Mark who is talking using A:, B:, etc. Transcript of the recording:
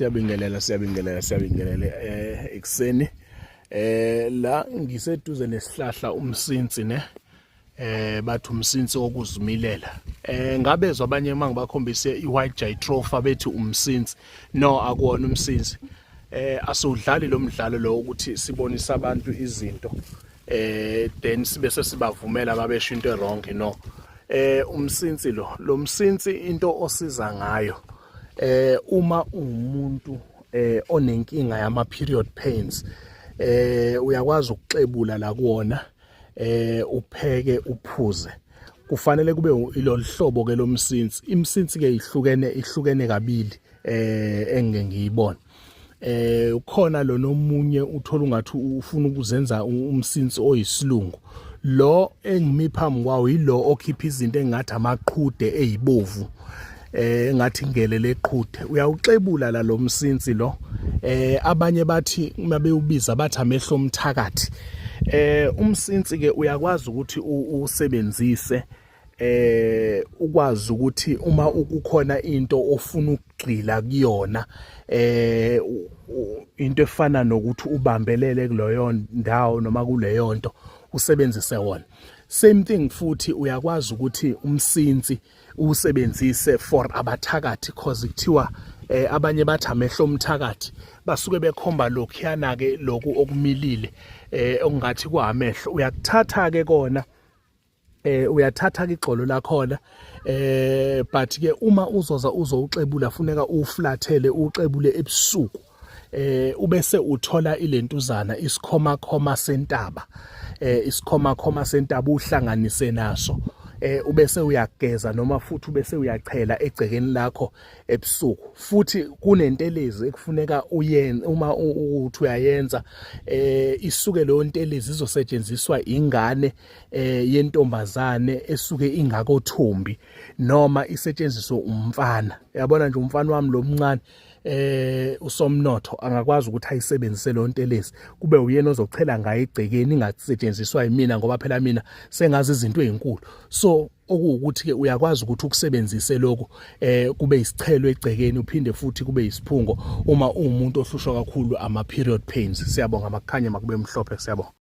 A: Siyabingelela ekseni la ngiseduze nesihlahla umsinsi ne bathi umsinsi okuzimilela ngabezwa abanye mangibakhombise iwhite jatropha bethi umsinsi no akuwona umsinsi asudlali lo mdlalo lo ukuthi sibonisa abantu izinto then sibese sibavumela babesho into wrong no umsinsi lo msinsi into osiza ngayo uma umuntu onenkinga yama period pains uyakwazi ukuxebula la kuwona upheke uphuze kufanele kube ilolu hlobo ke lomsinsi imsinsi ke ihlukene kabili engeke ngiyibona ukhona lo nomunye uthola ungathi ufuna ukuzenza umsinsi oyisilungu lo engimi phambi kwawo yilo okhipha izinto engathi amaqhude ezibovu ngathi ngelele eqhude uyawuxebula la lo msinsi lo abanye bathi uma bewubiza bathi amehlo omthakathi umsinsi ke uyakwazi ukuthi usebenzise ukwazi ukuthi uma ukukhona into ofuna ukugxila kuyona into efana nokuthi ubambelele kuleyo ndawo noma kuleyo nto usebenzise wona same thing futhi uyakwazi ukuthi umsinsi usebenzise for abathakathi cause kuthiwa abanye bathi amehlo omthakathi basuke bekhomba lokhuyana ke lokhu okumilile okungathi kwaamehlo uyakuthatha ke kona uyathatha ke igxolo lakhona but ke uma uzoza uzowuxebula funeka uflathele uxebule ebusuku ubese uthola ilentuzana isikhoma sentaba uhlanganise naso ubese uyageza noma futhi ubese uyachela egcekeni lakho ebusuku futhi kunentelezi ekufuneka uyenze uma uthi uyayenza isuke leyo ntelezi izosetshenziswa ingane yentombazane esuke ingakothumbi noma isetshenziswe umfana yabona nje umfana wami lo mncane usomnotho angakwazi ukuthi ayisebenzise lo ntelezi kube uyena ozochela ngayo egcekeni ingasetshenziswa yimina ngoba phela mina sengazi izinto ezinkulu so okuwukuthi ke uyakwazi ukuthi ukusebenzise lokho kube isichelo egcekeni uphinde futhi kube isiphungo uma umuntu ohlushwa kakhulu ama period pains siyabonga makukhanye makube mhlophe siyabonga.